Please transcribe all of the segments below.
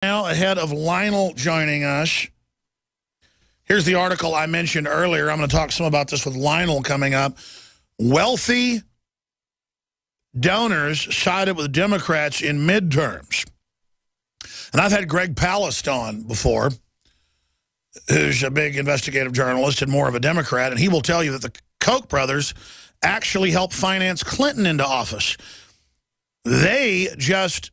Now, ahead of Lionel joining us, here's the article I mentioned earlier. I'm going to talk some about this with Lionel coming up. Wealthy donors sided with Democrats in midterms. And I've had Greg Palast on before, who's a big investigative journalist and more of a Democrat, and he will tell you that the Koch brothers actually helped finance Clinton into office. They just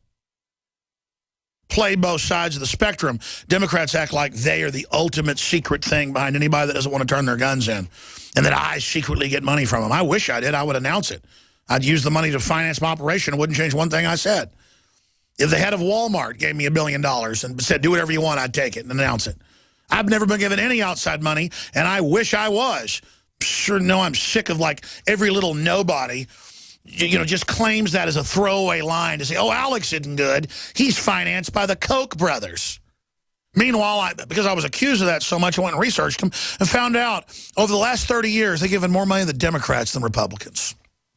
play both sides of the spectrum. Democrats act like they are the ultimate secret thing behind anybody that doesn't want to turn their guns in, and that I secretly get money from them. I wish I did. I would announce it. I'd use the money to finance my operation. It wouldn't change one thing I said. If the head of Walmart gave me $1 billion and said, do whatever you want, I'd take it and announce it. I've never been given any outside money, and I wish I was. Sure, no, I'm sick of, like, every little nobody, you know, just claims that as a throwaway line to say, oh, Alex isn't good. He's financed by the Koch brothers. Meanwhile, because I was accused of that so much, I went and researched them and found out over the last 30 years, they've given more money to the Democrats than Republicans.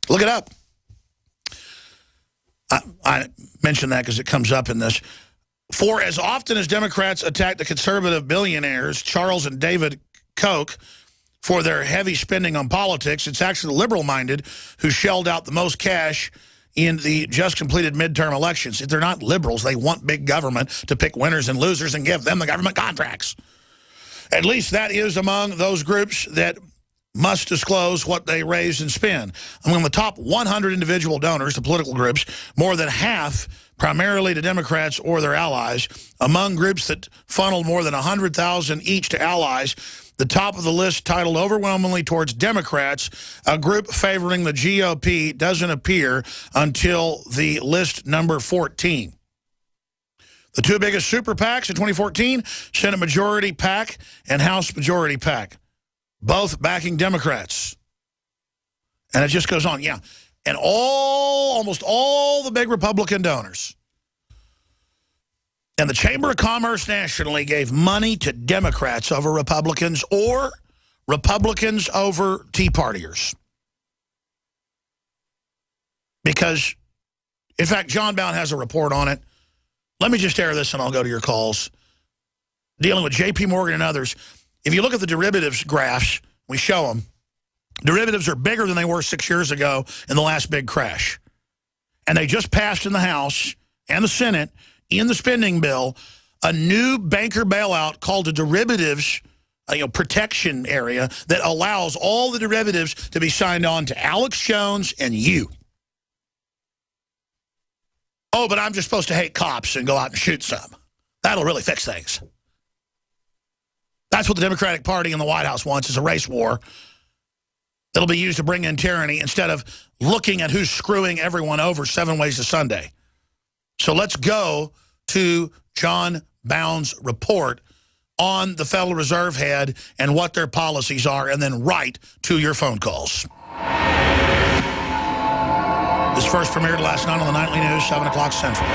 Look it up. I mentioned that because it comes up in this. For as often as Democrats attack the conservative billionaires, Charles and David Koch, for their heavy spending on politics, it's actually the liberal-minded who shelled out the most cash in the just completed midterm elections. If they're not liberals, they want big government to pick winners and losers and give them the government contracts. At least that is among those groups that must disclose what they raise and spend. Among the top 100 individual donors to political groups, more than half primarily to Democrats or their allies. Among groups that funneled more than $100,000 each to allies, the top of the list titled overwhelmingly towards Democrats, a group favoring the GOP doesn't appear until the list number 14. The two biggest super PACs in 2014, Senate Majority PAC and House Majority PAC, both backing Democrats. And it just goes on, yeah. And almost all the big Republican donors. And the Chamber of Commerce nationally gave money to Democrats over Republicans or Republicans over Tea Partiers. Because, in fact, John Bound has a report on it. Let me just air this and I'll go to your calls. Dealing with J.P. Morgan and others. If you look at the derivatives graphs, we show them. Derivatives are bigger than they were 6 years ago in the last big crash. And they just passed in the House and the Senate, in the spending bill, a new banker bailout called a derivatives protection area that allows all the derivatives to be signed on to Alex Jones and you. Oh, but I'm just supposed to hate cops and go out and shoot some. That'll really fix things. That's what the Democratic Party in the White House wants, is a race war that'll be used to bring in tyranny instead of looking at who's screwing everyone over 7 ways to Sunday. So let's go to John Bound's report on the Federal Reserve head and what their policies are, and then right to your phone calls. This first premiered last night on the Nightly News, 7 o'clock Central.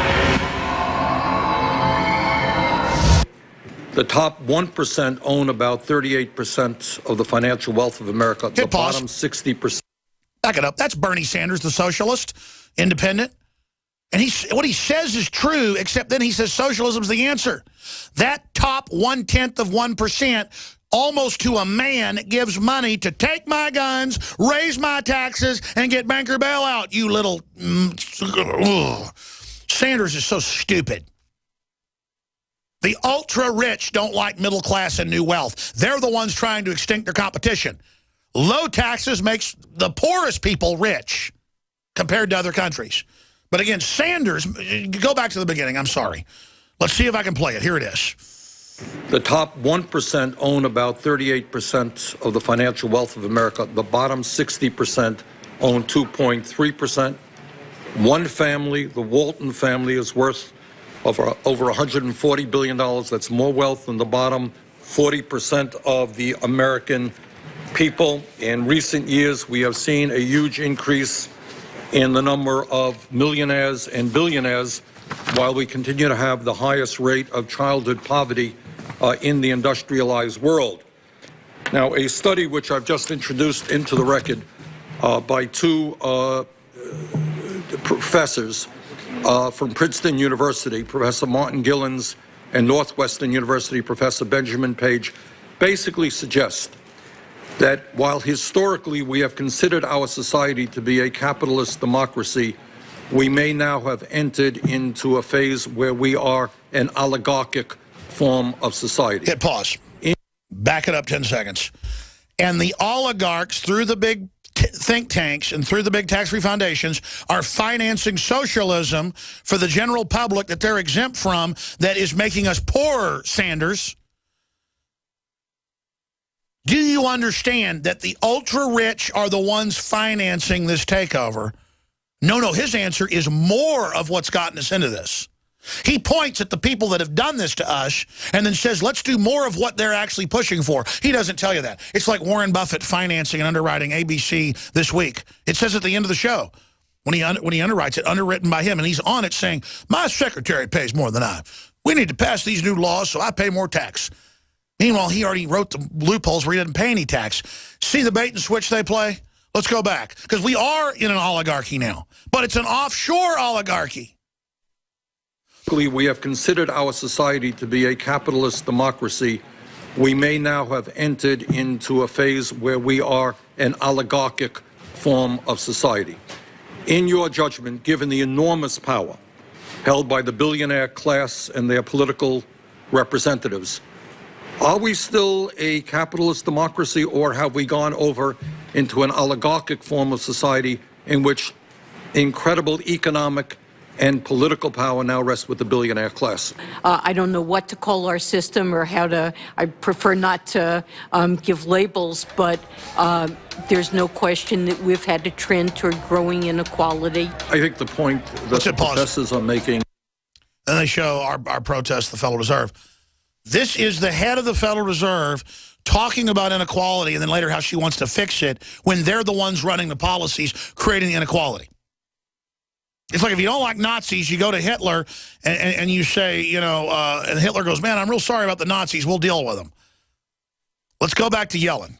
The top 1% own about 38% of the financial wealth of America. The bottom 60%. Back it up. That's Bernie Sanders, the socialist, independent. And what he says is true, except then he says socialism's the answer. That top 0.1%, almost to a man, gives money to take my guns, raise my taxes, and get banker bailout, you little... Sanders is so stupid. The ultra-rich don't like middle class and new wealth. They're the ones trying to extinct their competition. Low taxes makes the poorest people rich compared to other countries. But again, Sanders, go back to the beginning, I'm sorry. Let's see if I can play it. Here it is. The top 1% own about 38% of the financial wealth of America. The bottom 60% own 2.3%. One family, the Walton family, is worth over $140 billion. That's more wealth than the bottom 40% of the American people. In recent years, we have seen a huge increase in the number of millionaires and billionaires, while we continue to have the highest rate of childhood poverty in the industrialized world. Now, a study which I've just introduced into the record by two professors from Princeton University, Professor Martin Gillens and Northwestern University professor Benjamin Page basically suggest that while historically we have considered our society to be a capitalist democracy, we may now have entered into a phase where we are an oligarchic form of society. Hit pause. Back it up 10 seconds. And the oligarchs, through the big think tanks and through the big tax-free foundations, are financing socialism for the general public that they're exempt from, that is making us poorer, Sanders. Do you understand that the ultra-rich are the ones financing this takeover? No, his answer is more of what's gotten us into this. He points at the people that have done this to us and then says, let's do more of what they're actually pushing for. He doesn't tell you that. It's like Warren Buffett financing and underwriting ABC this week. It says at the end of the show, when he underwrites it, underwritten by him, and he's on it saying, my secretary pays more than I. We need to pass these new laws so I pay more tax. Meanwhile, he already wrote the loopholes where he doesn't pay any tax. See the bait and switch they play? Let's go back, because we are in an oligarchy now, but it's an offshore oligarchy. We have considered our society to be a capitalist democracy. We may now have entered into a phase where we are an oligarchic form of society. In your judgment, given the enormous power held by the billionaire class and their political representatives, are we still a capitalist democracy, or have we gone over into an oligarchic form of society in which incredible economic and political power now rests with the billionaire class? I don't know what to call our system or how to, I prefer not to give labels, but there's no question that we've had to trend toward growing inequality. I think the point that the professors are making. And they show our protest, the Federal Reserve. This is the head of the Federal Reserve talking about inequality, and then later how she wants to fix it when they're the ones running the policies, creating the inequality. It's like if you don't like Nazis, you go to Hitler and you say, you know, and Hitler goes, man, I'm real sorry about the Nazis. We'll deal with them. Let's go back to Yellen.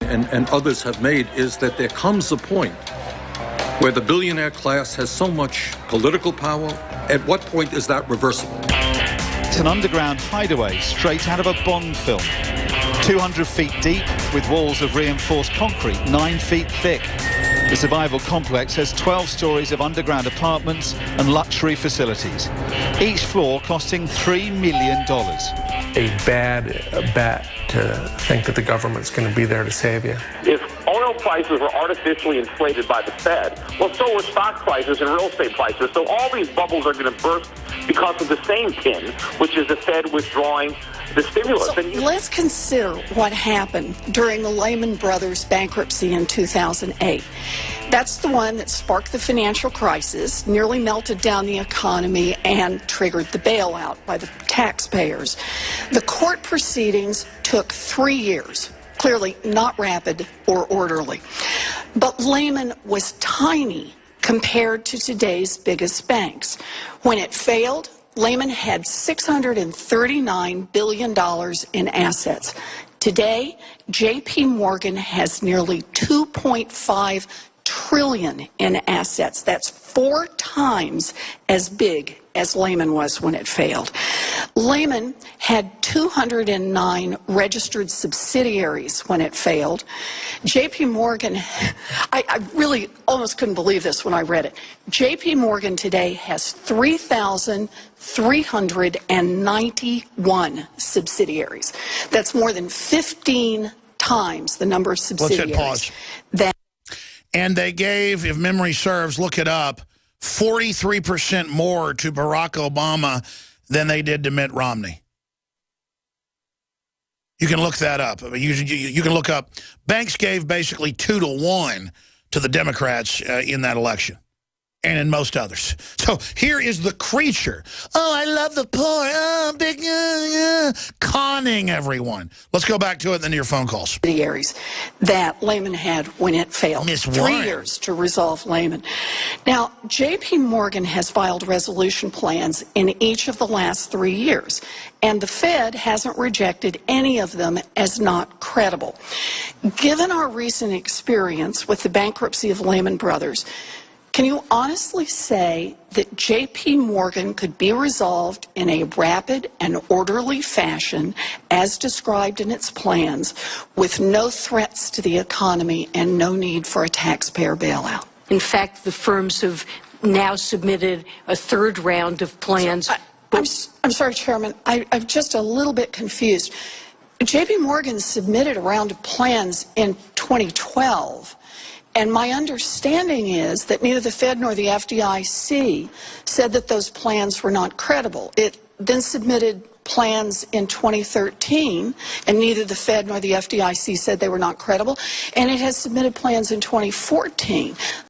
And others have made is that there comes a point where the billionaire class has so much political power. At what point is that reversible? It's an underground hideaway straight out of a Bond film. 200 feet deep with walls of reinforced concrete 9 feet thick. The survival complex has 12 stories of underground apartments and luxury facilities, each floor costing $3 million. A bad bet to think that the government's going to be there to save you. If oil prices were artificially inflated by the Fed, well, so were stock prices and real estate prices. So all these bubbles are going to burst because of the same pin, which is the Fed withdrawing the stimulus. So let's consider what happened during the Lehman Brothers bankruptcy in 2008. That's the one that sparked the financial crisis, nearly melted down the economy, and triggered the bailout by the taxpayers. The court proceedings took 3 years, clearly not rapid or orderly. But Lehman was tiny compared to today's biggest banks. When it failed, Lehman had $639 billion in assets. Today, J.P. Morgan has nearly $2.5 trillion in assets. That's 4 times as big as Lehman was when it failed. Lehman had 209 registered subsidiaries when it failed. J.P. Morgan, I really almost couldn't believe this when I read it. J.P. Morgan today has 3,391 subsidiaries. That's more than 15 times the number of subsidiaries. Let's hit pause. And they gave, if memory serves, look it up, 43% more to Barack Obama than they did to Mitt Romney. You can look that up. I mean, you can look up. Banks gave basically 2-to-1 to the Democrats in that election, and in most others. So here is the creature. Oh, I love the poor. Oh, big, conning everyone. Let's go back to it and then to your phone calls. Subsidiaries that Lehman had when it failed. Miss 3 Warren. years to resolve Lehman. Now, J.P. Morgan has filed resolution plans in each of the last 3 years, and the Fed hasn't rejected any of them as not credible. Given our recent experience with the bankruptcy of Lehman Brothers, Can you honestly say that J.P. Morgan could be resolved in a rapid and orderly fashion as described in its plans with no threats to the economy and no need for a taxpayer bailout? In fact, the firms have now submitted a third round of plans. I'm sorry, Chairman. I'm just a little bit confused. J.P. Morgan submitted a round of plans in 2012. And my understanding is that neither the Fed nor the FDIC said that those plans were not credible. It then submitted plans in 2013, and neither the Fed nor the FDIC said they were not credible. And it has submitted plans in 2014.